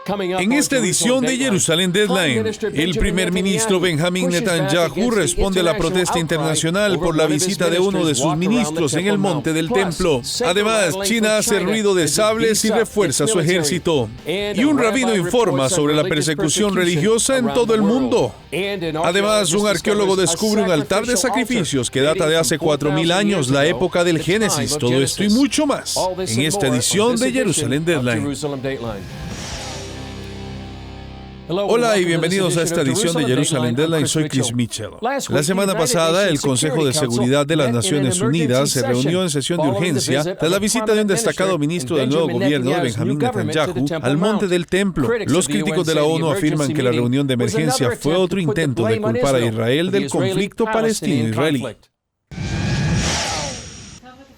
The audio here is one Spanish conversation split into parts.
En esta edición de Jerusalén Deadline, el primer ministro Benjamín Netanyahu responde a la protesta internacional por la visita de uno de sus ministros en el Monte del Templo. Además, China hace ruido de sables y refuerza su ejército. Y un rabino informa sobre la persecución religiosa en todo el mundo. Además, un arqueólogo descubre un altar de sacrificios que data de hace 4.000 años, la época del Génesis. Todo esto y mucho más en esta edición de Jerusalén Deadline. Hola y bienvenidos a esta edición de Jerusalén Deadline. Soy Chris Mitchell. La semana pasada, el Consejo de Seguridad de las Naciones Unidas se reunió en sesión de urgencia tras la visita de un destacado ministro del nuevo gobierno de Benjamín Netanyahu al Monte del Templo. Los críticos de la ONU afirman que la reunión de emergencia fue otro intento de culpar a Israel del conflicto palestino-israelí.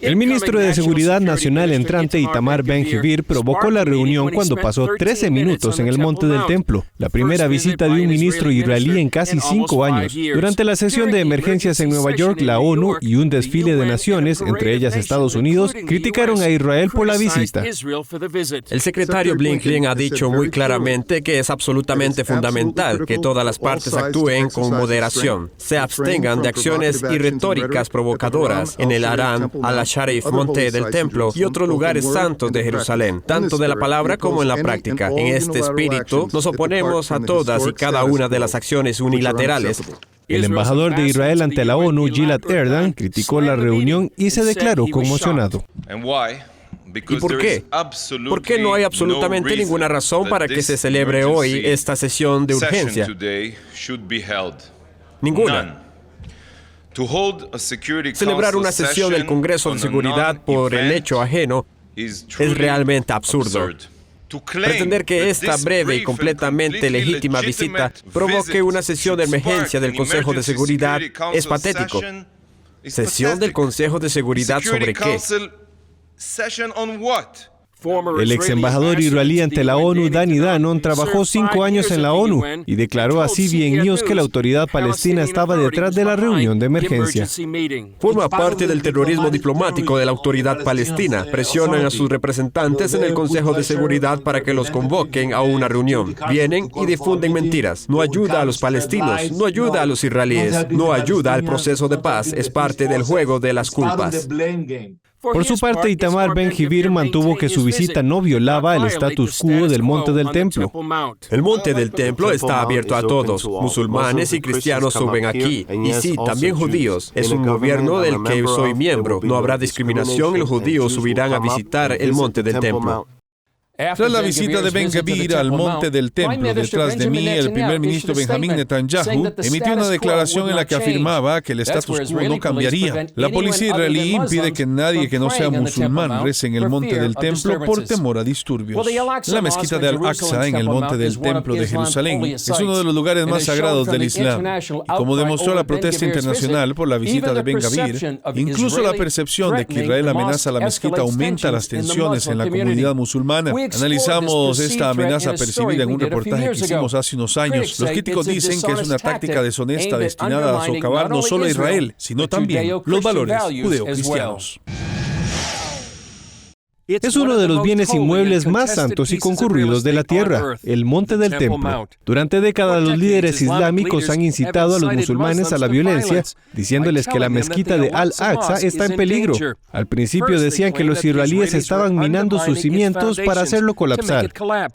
El ministro de Seguridad Nacional entrante Itamar Ben-Gvir provocó la reunión cuando pasó 13 minutos en el Monte del Templo, la primera visita de un ministro israelí en casi 5 años. Durante la sesión de emergencias en Nueva York, la ONU y un desfile de naciones, entre ellas Estados Unidos, criticaron a Israel por la visita. El secretario Blinken ha dicho muy claramente que es absolutamente fundamental que todas las partes actúen con moderación, se abstengan de acciones y retóricas provocadoras en el Aram, al-Sharif, Monte del Templo y otros lugares santos de Jerusalén, tanto de la palabra como en la práctica. En este espíritu, nos oponemos a todas y cada una de las acciones unilaterales. El embajador de Israel ante la ONU, Gilad Erdan, criticó la reunión y se declaró conmocionado. ¿Y por qué? ¿Por qué no hay absolutamente ninguna razón para que se celebre hoy esta sesión de urgencia? Ninguna. Celebrar una sesión del Congreso de Seguridad por el hecho ajeno es realmente absurdo. Pretender que esta breve y completamente legítima visita provoque una sesión de emergencia del Consejo de Seguridad es patético. ¿Sesión del Consejo de Seguridad sobre qué? El ex embajador israelí ante la ONU, Danny Danon, trabajó 5 años en la ONU y declaró a CBN News que la autoridad palestina estaba detrás de la reunión de emergencia. Forma parte del terrorismo diplomático de la autoridad palestina. Presionan a sus representantes en el Consejo de Seguridad para que los convoquen a una reunión. Vienen y difunden mentiras. No ayuda a los palestinos, no ayuda a los israelíes, no ayuda al proceso de paz. Es parte del juego de las culpas. Por su parte, Itamar Ben-Gvir mantuvo que su visita no violaba el status quo del Monte del Templo. El Monte del Templo está abierto a todos. Musulmanes y cristianos suben aquí. Y sí, también judíos. Es un gobierno del que soy miembro. No habrá discriminación y los judíos subirán a visitar el Monte del Templo. Tras la visita de Ben-Gvir al Monte del Templo, detrás de mí, el primer ministro Benjamín Netanyahu emitió una declaración en la que afirmaba que el status quo no cambiaría. La policía israelí impide que nadie que no sea musulmán rece en el Monte del Templo por temor a disturbios. La mezquita de Al-Aqsa en el Monte del Templo de Jerusalén es uno de los lugares más sagrados del Islam. Y como demostró la protesta internacional por la visita de Ben-Gvir, incluso la percepción de que Israel amenaza la mezquita aumenta las tensiones en la comunidad musulmana. Analizamos esta amenaza percibida en un reportaje que hicimos hace unos años. Los críticos dicen que es una táctica deshonesta destinada a socavar no solo a Israel, sino también los valores judeocristianos. Es uno de los bienes inmuebles más santos y concurridos de la tierra, el Monte del Templo. Durante décadas, los líderes islámicos han incitado a los musulmanes a la violencia, diciéndoles que la mezquita de Al-Aqsa está en peligro. Al principio decían que los israelíes estaban minando sus cimientos para hacerlo colapsar.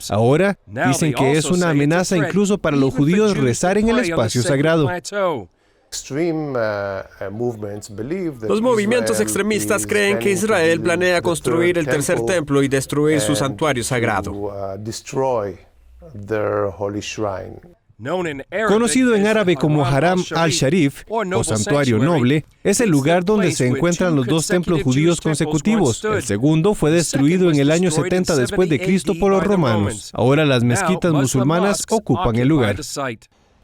Ahora dicen que es una amenaza incluso para los judíos rezar en el espacio sagrado. Los movimientos extremistas creen que Israel planea construir el tercer templo y destruir su santuario sagrado. Conocido en árabe como Haram al-Sharif, o Santuario Noble, es el lugar donde se encuentran los 2 templos judíos consecutivos. El segundo fue destruido en el año 70 después de Cristo por los romanos. Ahora las mezquitas musulmanas ocupan el lugar.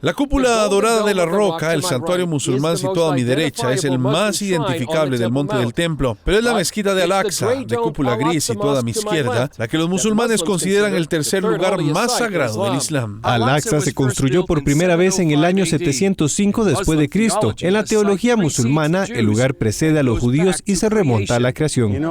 La cúpula dorada de la roca, el santuario musulmán situado a mi derecha, es el más identificable del monte del templo, pero es la mezquita de Al-Aqsa, de cúpula gris situada a mi izquierda, la que los musulmanes consideran el tercer lugar más sagrado del Islam. Al-Aqsa se construyó por primera vez en el año 705 después de Cristo. En la teología musulmana, el lugar precede a los judíos y se remonta a la creación.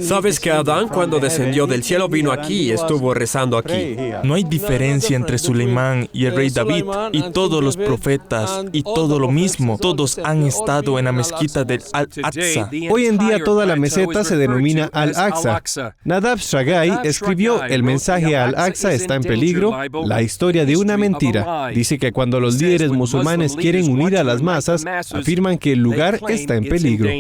¿Sabes que Adán, cuando descendió del cielo, vino aquí y estuvo rezando aquí? No hay diferencia entre Suleimán y el rey David y todos los profetas y todo lo mismo. Todos han estado en la mezquita del Al-Aqsa. Hoy en día toda la meseta se denomina Al-Aqsa. Nadab Shagai escribió: el mensaje a Al-Aqsa está en peligro, la historia de una mentira. Dice que cuando los líderes musulmanes quieren unir a las masas, afirman que el lugar está en peligro.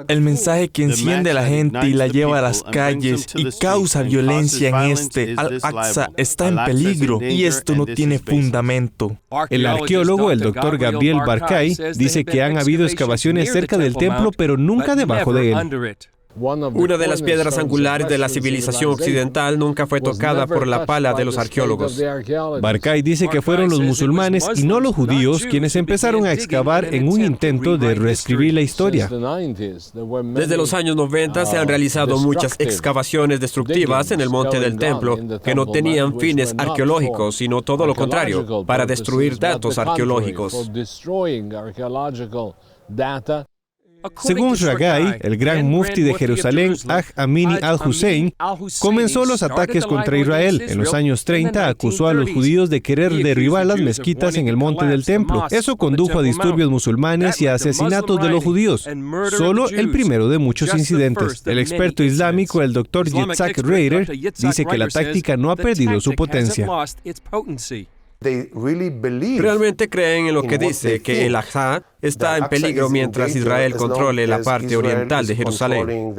El mensaje que enciende a la gente y la lleva a las calles y causa violencia en Al-Aqsa está en peligro, y esto no tiene fundamento. El arqueólogo, el doctor Gabriel Barkay, dice que han habido excavaciones cerca del templo, pero nunca debajo de él. Una de las piedras angulares de la civilización occidental nunca fue tocada por la pala de los arqueólogos. Barkay dice que fueron los musulmanes y no los judíos quienes empezaron a excavar en un intento de reescribir la historia. Desde los años 90 se han realizado muchas excavaciones destructivas en el monte del templo que no tenían fines arqueológicos, sino todo lo contrario, para destruir datos arqueológicos. Según Shagai, el gran mufti de Jerusalén, Haj Amini al-Hussein, comenzó los ataques contra Israel. En los años 30 acusó a los judíos de querer derribar las mezquitas en el monte del templo. Eso condujo a disturbios musulmanes y a asesinatos de los judíos. Solo el primero de muchos incidentes. El experto islámico, el Dr. Yitzhak Reider, dice que la táctica no ha perdido su potencia. Realmente creen en lo que dice, que el Aqsa está en peligro mientras Israel controle la parte oriental de Jerusalén.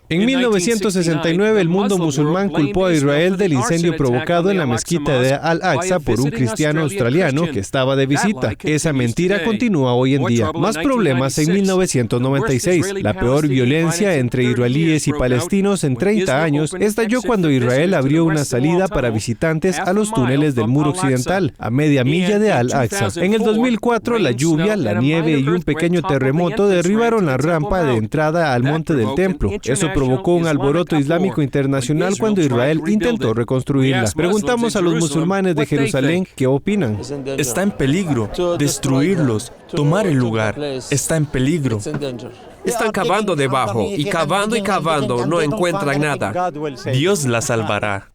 En 1969, el mundo musulmán culpó a Israel del incendio provocado en la mezquita de Al-Aqsa por un cristiano australiano que estaba de visita. Esa mentira continúa hoy en día. Más problemas en 1996. La peor violencia entre israelíes y palestinos en 30 años estalló cuando Israel abrió una salida para visitantes a los túneles del muro occidental, a media milla de Al-Aqsa. En el 2004, la lluvia, la nieve y un pequeño terremoto derribaron la rampa de entrada al monte del templo. Eso provocó un alboroto islámico internacional cuando Israel intentó reconstruirla. Preguntamos a los musulmanes de Jerusalén qué opinan. Está en peligro destruirlos, tomar el lugar. Está en peligro. Están cavando debajo y cavando, no encuentran nada. Dios la salvará.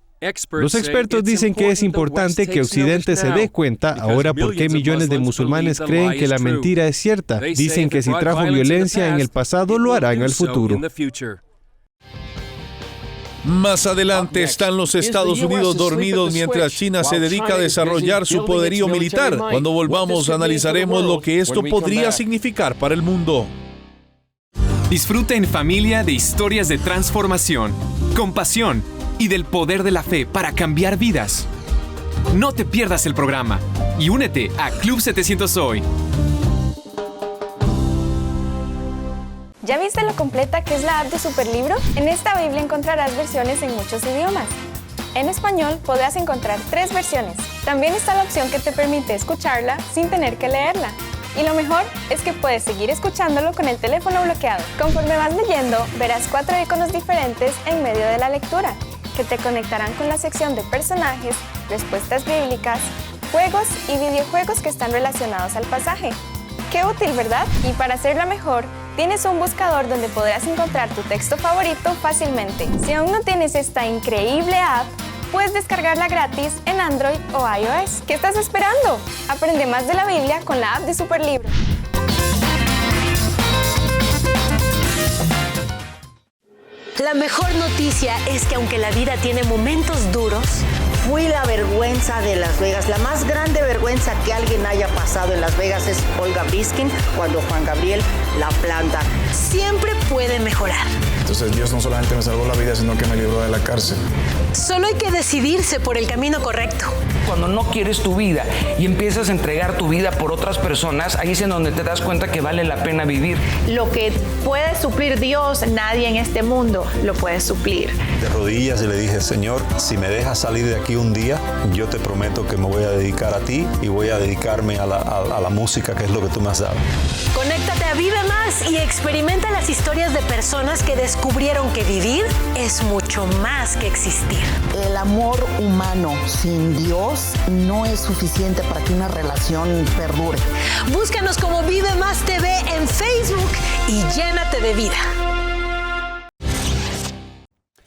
Los expertos dicen que es importante que Occidente se dé cuenta ahora por qué millones de musulmanes creen que la mentira es cierta. Dicen que si trajo violencia en el pasado, lo hará en el futuro. Más adelante están los Estados Unidos dormidos mientras China se dedica a desarrollar su poderío militar. Cuando volvamos, analizaremos lo que esto podría significar para el mundo. Disfruta en familia de historias de transformación, compasión y del poder de la fe para cambiar vidas. No te pierdas el programa y únete a Club 700 hoy. ¿Ya viste lo completa que es la app de Superlibro? En esta Biblia encontrarás versiones en muchos idiomas. En español podrás encontrar 3 versiones. También está la opción que te permite escucharla sin tener que leerla. Y lo mejor es que puedes seguir escuchándolo con el teléfono bloqueado. Conforme vas leyendo, verás 4 iconos diferentes en medio de la lectura, que te conectarán con la sección de personajes, respuestas bíblicas, juegos y videojuegos que están relacionados al pasaje. ¡Qué útil!, ¿verdad? Y para hacerla mejor, tienes un buscador donde podrás encontrar tu texto favorito fácilmente. Si aún no tienes esta increíble app, puedes descargarla gratis en Android o iOS. ¿Qué estás esperando? Aprende más de la Biblia con la app de Superlibro. La mejor noticia es que aunque la vida tiene momentos duros, fui la vergüenza de Las Vegas. La más grande vergüenza que alguien haya pasado en Las Vegas es Olga Biskin cuando Juan Gabriel la planta. Siempre puede mejorar. Entonces Dios no solamente me salvó la vida, sino que me libró de la cárcel. Solo hay que decidirse por el camino correcto. Cuando no quieres tu vida y empiezas a entregar tu vida por otras personas, ahí es en donde te das cuenta que vale la pena vivir. Lo que puede suplir Dios, nadie en este mundo lo puede suplir. De rodillas y le dije, Señor, si me dejas salir de aquí un día, yo te prometo que me voy a dedicar a ti y voy a dedicarme a la música, que es lo que tú me has dado. Conéctate a Vive Más y experimenta las historias de personas que descubrieron que vivir es mucho más que existir. El amor humano sin Dios no es suficiente para que una relación perdure. Búscanos como Vive Más TV en Facebook y llénate de vida.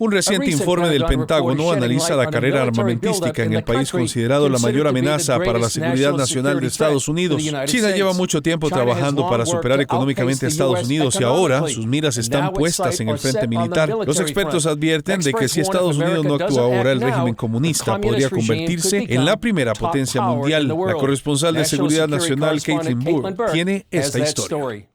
Un reciente informe del Pentágono analiza la carrera armamentística en el país considerado la mayor amenaza para la seguridad nacional de Estados Unidos. China lleva mucho tiempo trabajando para superar económicamente a Estados Unidos y ahora sus miras están puestas en el frente militar. Los expertos advierten de que si Estados Unidos no actúa ahora, el régimen comunista podría convertirse en la primera potencia mundial. La corresponsal de Seguridad Nacional, Caitlin Burke, tiene esta historia.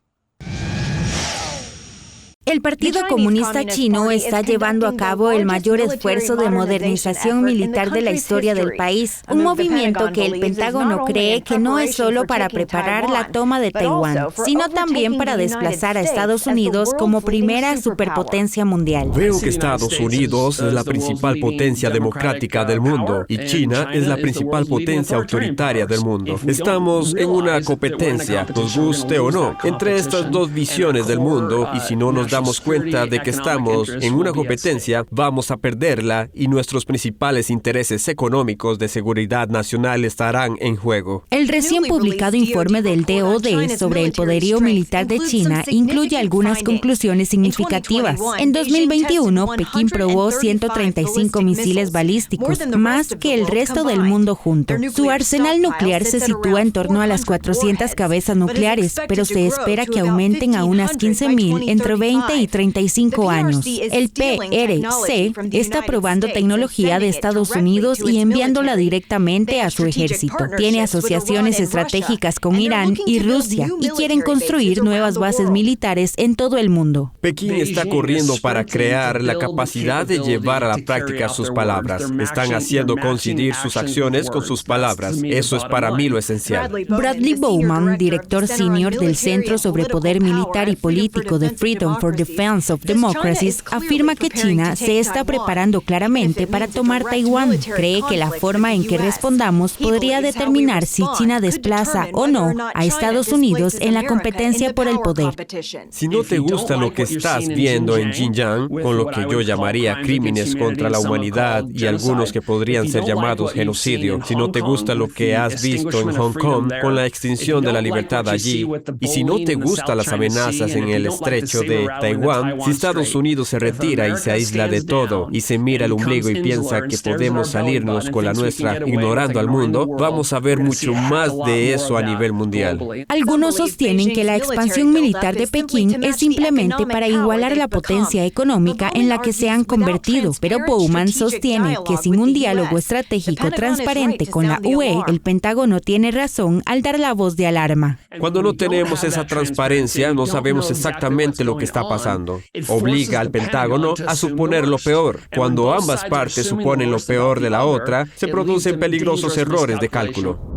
El Partido Comunista Chino está llevando a cabo el mayor esfuerzo de modernización militar de la historia del país, un movimiento que el Pentágono cree que no es solo para preparar la toma de Taiwán, sino también para desplazar a Estados Unidos como primera superpotencia mundial. Veo que Estados Unidos es la principal potencia democrática del mundo y China es la principal potencia autoritaria del mundo. Estamos en una competencia, nos guste o no, entre estas dos visiones del mundo, y si no nos damos cuenta de que estamos en una competencia, vamos a perderla y nuestros principales intereses económicos de seguridad nacional estarán en juego. El recién publicado informe del DoD sobre el poderío militar de China incluye algunas conclusiones significativas. En 2021, Pekín probó 135 misiles balísticos, más que el resto del mundo junto. Su arsenal nuclear se sitúa en torno a las 400 cabezas nucleares, pero se espera que aumenten a unas 15,000 entre 20 y 35 años. El PRC está probando tecnología de Estados Unidos y enviándola directamente a su ejército. Tiene asociaciones estratégicas con Irán y Rusia y quieren construir nuevas bases militares en todo el mundo. Pekín está corriendo para crear la capacidad de llevar a la práctica sus palabras. Están haciendo coincidir sus acciones con sus palabras. Eso es para mí lo esencial. Bradley Bowman, director senior del Centro sobre Poder Militar y Político de Freedom for Defense of Democracies, afirma que China se está preparando claramente para tomar Taiwán. Cree que la forma en que respondamos podría determinar si China desplaza o no a Estados Unidos en la competencia por el poder. Si no te gusta lo que estás viendo en Xinjiang, con lo que yo llamaría crímenes contra la humanidad y algunos que podrían ser llamados genocidio, si no te gusta lo que has visto en Hong Kong con la extinción de la libertad allí, y si no te gustan las amenazas en el estrecho de Taiwán, si Estados Unidos se retira y se aísla de todo y se mira el ombligo y piensa que podemos salirnos con la nuestra ignorando al mundo, vamos a ver mucho más de eso a nivel mundial. Algunos sostienen que la expansión militar de Pekín es simplemente para igualar la potencia económica en la que se han convertido, pero Bowman sostiene que sin un diálogo estratégico transparente con la UE, el Pentágono tiene razón al dar la voz de alarma. Cuando no tenemos esa transparencia, no sabemos exactamente lo que está pasando. Obliga al Pentágono a suponer lo peor. Cuando ambas partes suponen lo peor de la otra, se producen peligrosos errores de cálculo.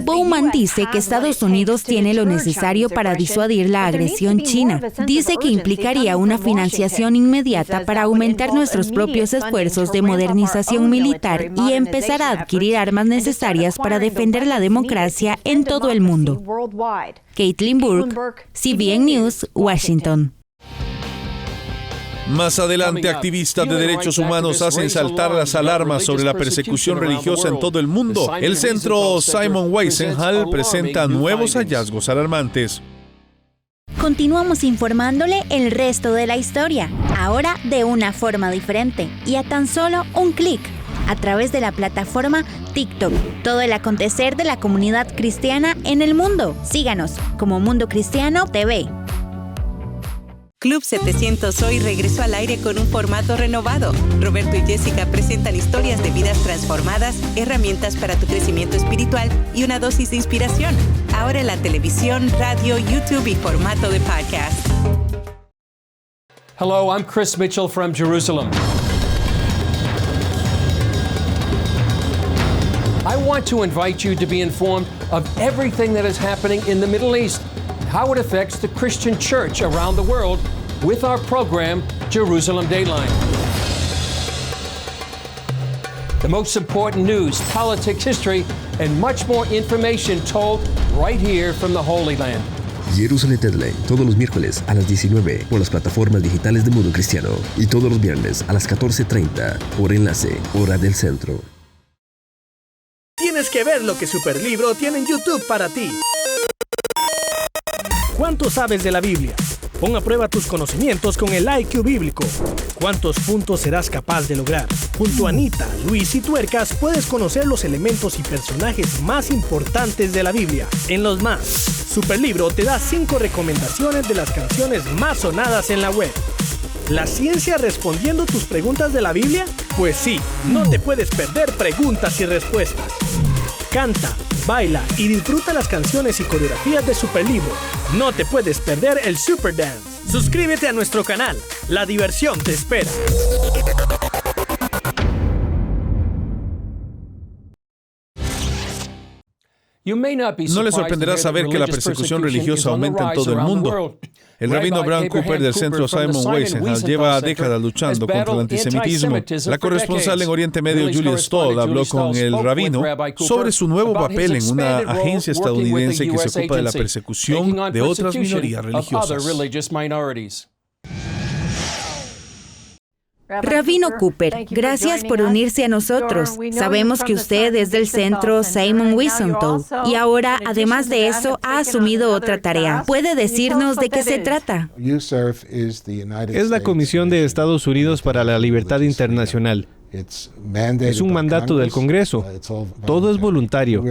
Bowman dice que Estados Unidos tiene lo necesario para disuadir la agresión china. Dice que implicaría una financiación inmediata para aumentar nuestros propios esfuerzos de modernización militar y empezar a adquirir armas necesarias para defender la democracia en todo el mundo. Caitlin Burke, CBN News, Washington. Más adelante, activistas de derechos humanos hacen saltar las alarmas sobre la persecución religiosa en todo el mundo. El centro Simon Wiesenthal presenta nuevos hallazgos alarmantes. Continuamos informándole el resto de la historia, ahora de una forma diferente y a tan solo un clic, a través de la plataforma TikTok. Todo el acontecer de la comunidad cristiana en el mundo. Síganos como Mundo Cristiano TV. Club 700 hoy regresó al aire con un formato renovado. Roberto y Jessica presentan historias de vidas transformadas, herramientas para tu crecimiento espiritual y una dosis de inspiración. Ahora en la televisión, radio, YouTube y formato de podcast. Hello, I'm Chris Mitchell from Jerusalem. I want to invite you to be informed of everything that is happening in the Middle East, how it affects the Christian church around the world with our program, Jerusalem Dateline. The most important news, politics, history, and much more information told right here from the Holy Land. Jerusalem Dateline, todos los miércoles a las 19 por las plataformas digitales de Mundo Cristiano y todos los viernes a las 14:30 por enlace, hora del centro. Tienes que ver lo que Superlibro tiene en YouTube para ti. ¿Cuánto sabes de la Biblia? Pon a prueba tus conocimientos con el IQ bíblico. ¿Cuántos puntos serás capaz de lograr? Junto a Anita, Luis y Tuercas puedes conocer los elementos y personajes más importantes de la Biblia. En Los Más, Superlibro te da 5 recomendaciones de las canciones más sonadas en la web. ¿La ciencia respondiendo tus preguntas de la Biblia? Pues sí, no te puedes perder preguntas y respuestas. Canta, baila y disfruta las canciones y coreografías de Superlibro. No te puedes perder el Super Dance. Suscríbete a nuestro canal. La diversión te espera. No le sorprenderá saber que la persecución religiosa aumenta en todo el mundo. El rabino Abraham Cooper del centro Simon Wiesenthal lleva décadas luchando contra el antisemitismo. La corresponsal en Oriente Medio, Julia Stoll, habló con el rabino sobre su nuevo papel en una agencia estadounidense que se ocupa de la persecución de otras minorías religiosas. Rabino Cooper, gracias por unirse a nosotros. Sabemos que usted es del centro Simon Wiesenthal y ahora, además de eso, ha asumido otra tarea. ¿Puede decirnos de qué se trata? Es la Comisión de Estados Unidos para la Libertad Internacional. Es un mandato del Congreso. Todo es voluntario.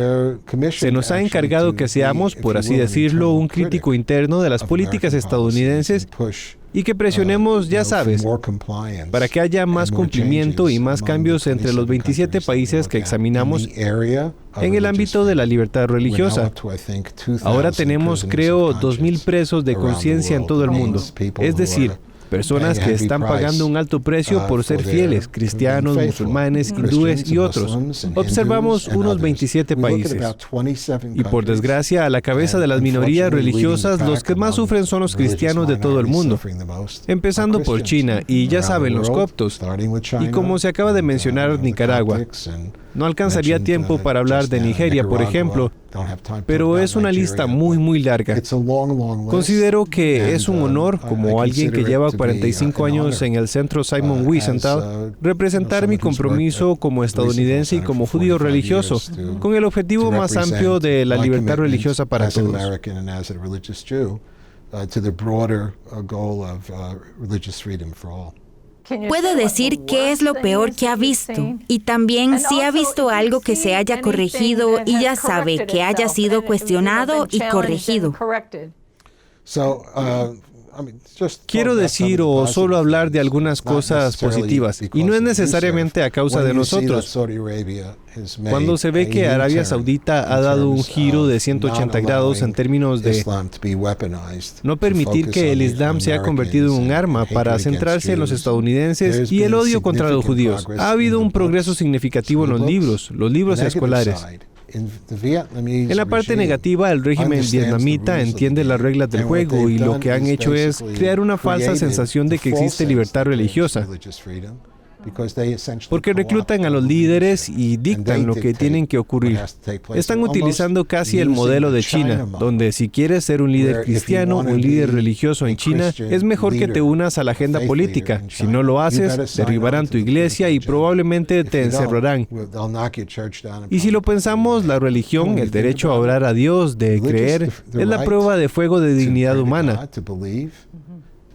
Se nos ha encargado que seamos, por así decirlo, un crítico interno de las políticas estadounidenses y que presionemos, ya sabes, para que haya más cumplimiento y más cambios entre los 27 países que examinamos en el ámbito de la libertad religiosa. Ahora tenemos, creo, 2,000 presos de conciencia en todo el mundo. Es decir, personas que están pagando un alto precio por ser fieles, cristianos, musulmanes, hindúes y otros. Observamos unos 27 países. Y por desgracia, a la cabeza de las minorías religiosas, los que más sufren son los cristianos de todo el mundo. Empezando por China, y ya saben, los coptos. Y como se acaba de mencionar, Nicaragua. No alcanzaría tiempo para hablar de Nigeria, por ejemplo, pero es una lista muy larga. Considero que es un honor, como alguien que lleva 45 años en el centro Simon Wiesenthal, representar mi compromiso como estadounidense y como judío religioso, con el objetivo más amplio de la libertad religiosa para todos. ¿Puede decir qué es lo peor que ha visto? Y también si ha visto algo que se haya corregido y ya sabe que haya sido cuestionado y corregido. Quiero decir o solo hablar de algunas cosas positivas, y no es necesariamente a causa de nosotros. Cuando se ve que Arabia Saudita ha dado un giro de 180 grados en términos de no permitir que el Islam sea convertido en un arma para centrarse en los estadounidenses y el odio contra los judíos, ha habido un progreso significativo en los libros escolares. En la parte negativa, el régimen vietnamita entiende las reglas del juego y lo que han hecho es crear una falsa sensación de que existe libertad religiosa. Porque reclutan a los líderes y dictan lo que tienen que ocurrir. Están utilizando casi el modelo de China, donde si quieres ser un líder cristiano o un líder religioso en China, es mejor que te unas a la agenda política. Si no lo haces, derribarán tu iglesia y probablemente te encerrarán. Y si lo pensamos, la religión, el derecho a orar a Dios, de creer, es la prueba de fuego de dignidad humana,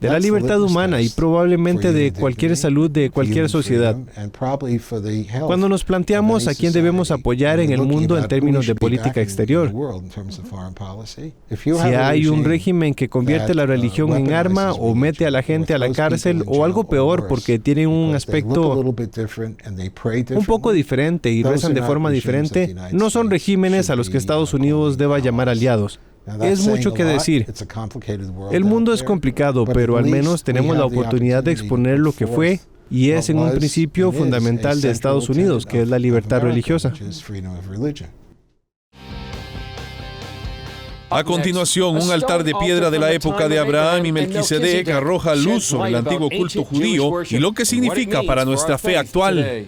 de la libertad humana y probablemente de cualquier salud de cualquier sociedad. Cuando nos planteamos a quién debemos apoyar en el mundo en términos de política exterior, si hay un régimen que convierte la religión en arma o mete a la gente a la cárcel o algo peor porque tiene un aspecto un poco diferente y rezan de forma diferente, no son regímenes a los que Estados Unidos deba llamar aliados. Es mucho que decir. El mundo es complicado, pero al menos tenemos la oportunidad de exponer lo que fue y es en un principio fundamental de Estados Unidos, que es la libertad religiosa. A continuación, un altar de piedra de la época de Abraham y Melquisedec arroja luz sobre el antiguo culto judío y lo que significa para nuestra fe actual.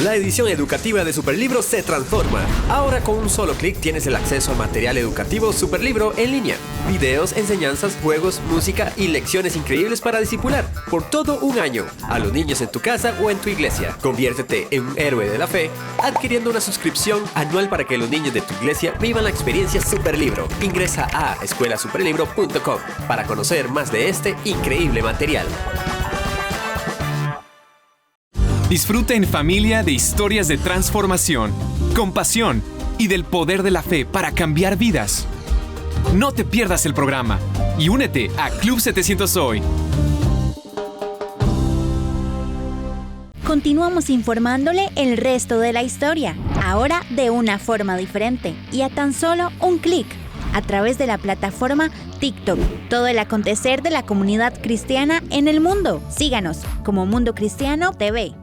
La edición educativa de Superlibro se transforma. Ahora con un solo clic tienes el acceso a material educativo Superlibro en línea. Videos, enseñanzas, juegos, música y lecciones increíbles para discipular por todo un año a los niños en tu casa o en tu iglesia. Conviértete en un héroe de la fe adquiriendo una suscripción anual para que los niños de tu iglesia vivan la experiencia Superlibro. Ingresa a escuelasuperlibro.com para conocer más de este increíble material. Disfruta en familia de historias de transformación, compasión y del poder de la fe para cambiar vidas. No te pierdas el programa y únete a Club 700 Hoy. Continuamos informándole el resto de la historia, ahora de una forma diferente y a tan solo un clic, a través de la plataforma TikTok. Todo el acontecer de la comunidad cristiana en el mundo. Síganos como Mundo Cristiano TV.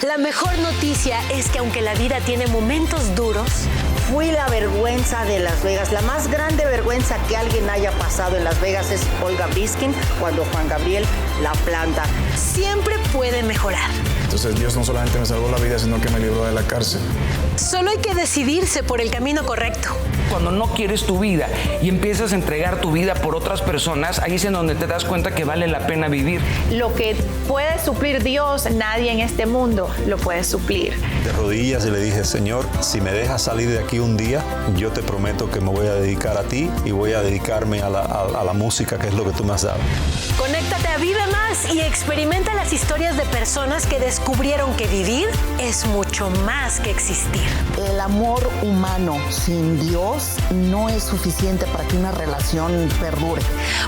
La mejor noticia es que aunque la vida tiene momentos duros, fui la vergüenza de Las Vegas. La más grande vergüenza que alguien haya pasado en Las Vegas es Olga Briskin cuando Juan Gabriel la planta. Siempre puede mejorar. Entonces Dios no solamente me salvó la vida, sino que me libró de la cárcel. Solo hay que decidirse por el camino correcto. Cuando no quieres tu vida y empiezas a entregar tu vida por otras personas, ahí es en donde te das cuenta que vale la pena vivir. Lo que puede suplir Dios, nadie en este mundo lo puede suplir. De rodillas y le dije, Señor, si me dejas salir de aquí un día, yo te prometo que me voy a dedicar a ti y voy a dedicarme a la música, que es lo que tú me has dado. Conéctate a Vive Más y experimenta las historias de personas que descubrieron que vivir es mucho más que existir. El amor humano sin Dios no es suficiente para que una relación perdure.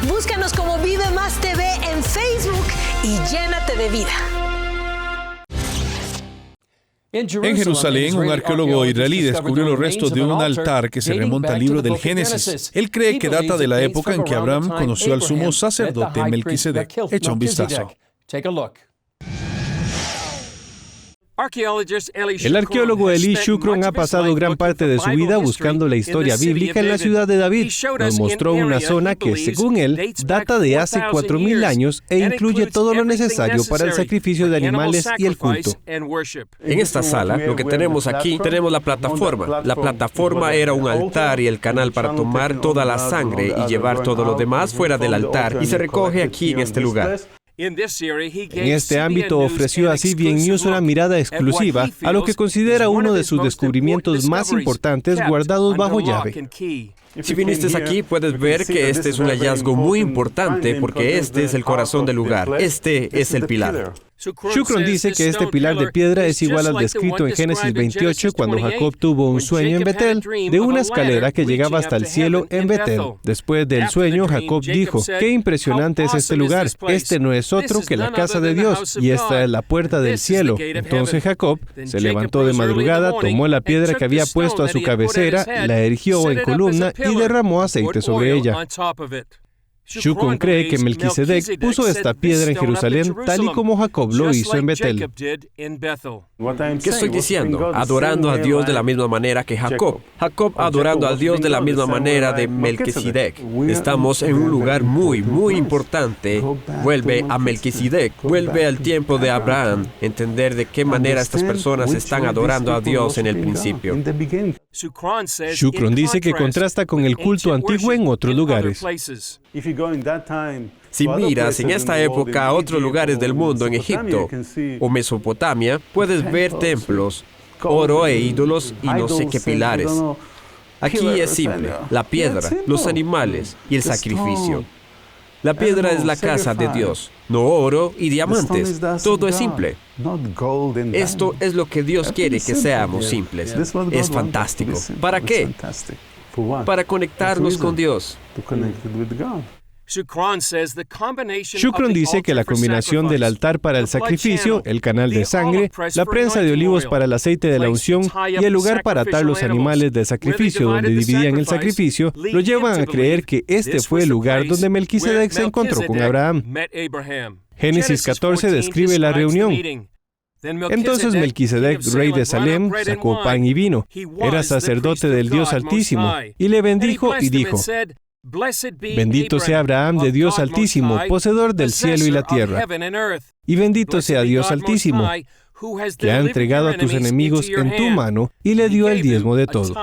Búscanos como Vive Más TV en Facebook y llénate de vida. En Jerusalén, un arqueólogo israelí descubrió los restos de un altar que se remonta al libro del Génesis. Él cree que data de la época en que Abraham conoció al sumo sacerdote Melquisedec. Echa un vistazo. El arqueólogo Eli Shukron ha pasado gran parte de su vida buscando la historia bíblica en la ciudad de David. Nos mostró una zona que, según él, data de hace 4,000 años e incluye todo lo necesario para el sacrificio de animales y el culto. En esta sala, lo que tenemos aquí, tenemos la plataforma. La plataforma era un altar y el canal para tomar toda la sangre y llevar todo lo demás fuera del altar, y se recoge aquí en este lugar. En este ámbito ofreció a CBN News una mirada exclusiva a lo que considera uno de sus descubrimientos más importantes guardados bajo llave. Si viniste aquí, puedes ver que este es un hallazgo muy importante porque este es el corazón del lugar. Este es el pilar. Shukron dice que este pilar de piedra es igual al descrito en Génesis 28 cuando Jacob tuvo un sueño en Betel de una escalera que llegaba hasta el cielo en Betel. Después del sueño, Jacob dijo, «Qué impresionante es este lugar. Este no es otro que la casa de Dios y esta es la puerta del cielo». Entonces Jacob se levantó de madrugada, tomó la piedra que había puesto a su cabecera, la erigió en columna y derramó aceite sobre ella. Shukron cree que Melquisedec puso esta piedra en Jerusalén tal y como Jacob lo hizo en Betel. ¿Qué estoy diciendo? Adorando a Dios de la misma manera que Jacob. Jacob adorando a Dios de la misma manera de Melquisedec. Estamos en un lugar muy, muy importante. Vuelve a Melquisedec, vuelve al tiempo de Abraham, entender de qué manera estas personas están adorando a Dios en el principio. Shukron dice que contrasta con el culto antiguo en otros lugares. Si miras en esta época a otros lugares del mundo, en Egipto o Mesopotamia, puedes ver templos, oro e ídolos y no sé qué pilares. Aquí es simple, la piedra, los animales y el sacrificio. La piedra es la casa de Dios, no oro y diamantes. Todo es simple. Esto es lo que Dios quiere que seamos simples. Es fantástico. ¿Para qué? Para conectarnos con Dios. Shukron dice que la combinación del altar para el sacrificio, el canal de sangre, la prensa de olivos para el aceite de la unción y el lugar para atar los animales del sacrificio donde dividían el sacrificio, lo llevan a creer que este fue el lugar donde Melquisedec se encontró con Abraham. Génesis 14 describe la reunión. Entonces Melquisedec, rey de Salem, sacó pan y vino. Era sacerdote del Dios Altísimo, y le bendijo y dijo: Bendito sea Abraham de Dios Altísimo, poseedor del cielo y la tierra. Y bendito sea Dios Altísimo, que ha entregado a tus enemigos en tu mano y le dio el diezmo de todo.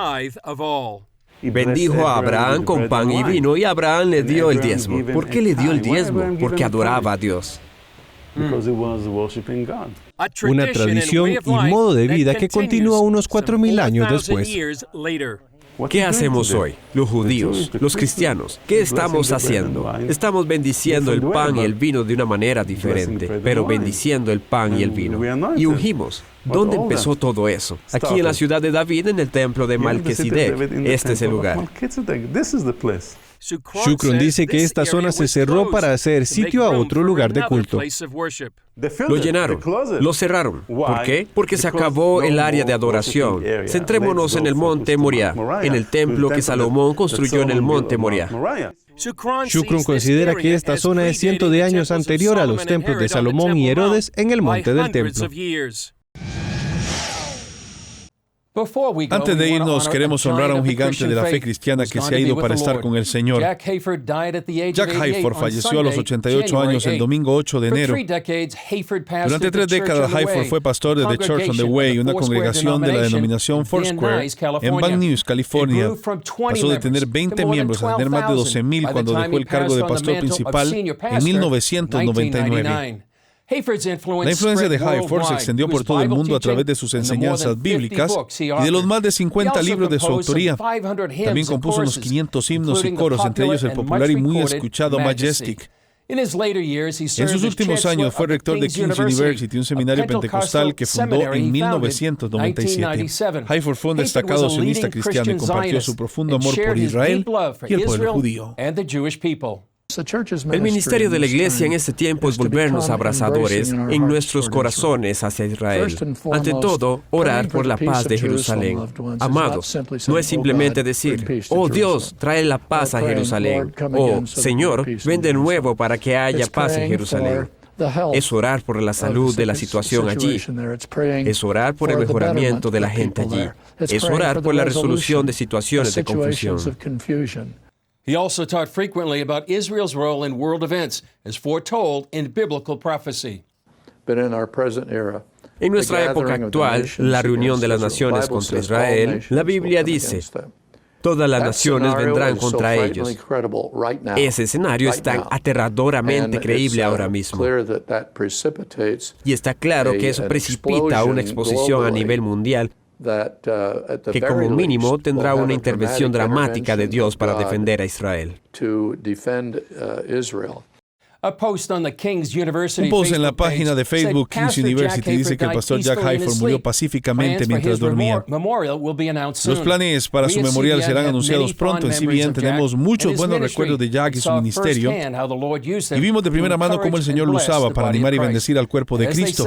Bendijo a Abraham con pan y vino, y Abraham le dio el diezmo. ¿Por qué le dio el diezmo? Porque adoraba a Dios. Una tradición y modo de vida que continúa unos 4.000 años después. ¿Qué hacemos hoy? Los judíos, los cristianos, ¿qué estamos haciendo? Estamos bendiciendo el pan y el vino de una manera diferente, pero bendiciendo el pan y el vino. Y ungimos. ¿Dónde empezó todo eso? Aquí en la ciudad de David, en el templo de Melquisedec. Este es el lugar. Shukron dice que esta zona se cerró para hacer sitio a otro lugar de culto. Lo llenaron, lo cerraron. ¿Por qué? Porque se acabó el área de adoración. Centrémonos en el monte Moriah, en el templo que Salomón construyó en el monte Moriah. Shukron considera que esta zona es cientos de años anterior a los templos de Salomón y Herodes en el monte del templo. Antes de irnos, queremos honrar a un gigante de la fe cristiana que se ha ido para estar con el Señor. Jack Hayford falleció a los 88 años el domingo 8 de enero. Durante 3 décadas, Hayford fue pastor de The Church on the Way, una congregación de la denominación Foursquare en Van Nuys, California. Pasó de tener 20 miembros a tener más de 12,000 cuando dejó el cargo de pastor principal en 1999. La influencia de Hayford se extendió por todo el mundo a través de sus enseñanzas bíblicas y de los más de 50 libros de su autoría. También compuso unos 500 himnos y coros, entre ellos el popular y muy escuchado Majestic. En sus últimos años fue rector de King's University, un seminario pentecostal que fundó en 1997. Hayford fue un destacado sionista cristiano y compartió su profundo amor por Israel y el pueblo judío. El ministerio de la Iglesia en este tiempo es volvernos abrazadores en nuestros corazones hacia Israel. Ante todo, orar por la paz de Jerusalén. Amados, no es simplemente decir: oh Dios, trae la paz a Jerusalén. O Señor, ven de nuevo para que haya paz en Jerusalén. Es orar por la salud de la situación allí. Es orar por el mejoramiento de la gente allí. Es orar por la resolución de situaciones de confusión. He also taught frequently about Israel's role in world events, as foretold in biblical prophecy. En nuestra época actual, la reunión de las naciones contra Israel, la Biblia dice: todas las naciones vendrán contra ellos. Ese escenario es tan aterradoramente creíble ahora mismo. Y está claro que eso precipita una exposición a nivel mundial que como mínimo tendrá una intervención dramática de Dios para defender a Israel. Un post en la página de Facebook King's University dice que el pastor Jack Hayford murió pacíficamente mientras dormía. Los planes para su memorial serán anunciados pronto. En CBN tenemos muchos buenos recuerdos de Jack y su ministerio, y vimos de primera mano cómo el Señor lo usaba para animar y bendecir al cuerpo de Cristo.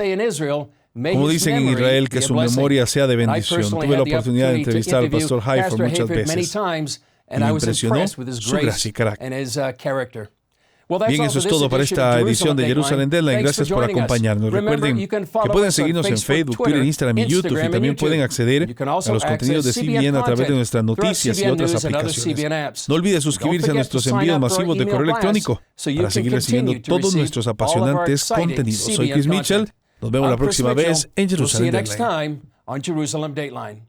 Como dicen en Israel, que su memoria sea de bendición. Tuve la oportunidad de entrevistar al pastor Hayford muchas veces y me impresionó su gracia y carácter. Bien, eso es todo para esta edición de Jerusalem Deadline. Gracias por acompañarnos. Recuerden que pueden seguirnos en Facebook, Twitter, Instagram y YouTube, y también pueden acceder a los contenidos de CBN a través de nuestras noticias y otras aplicaciones. No olvide suscribirse a nuestros envíos masivos de correo electrónico para seguir recibiendo todos nuestros apasionantes contenidos. Soy Chris Mitchell. Nos vemos la próxima vez en Jerusalem Deadline.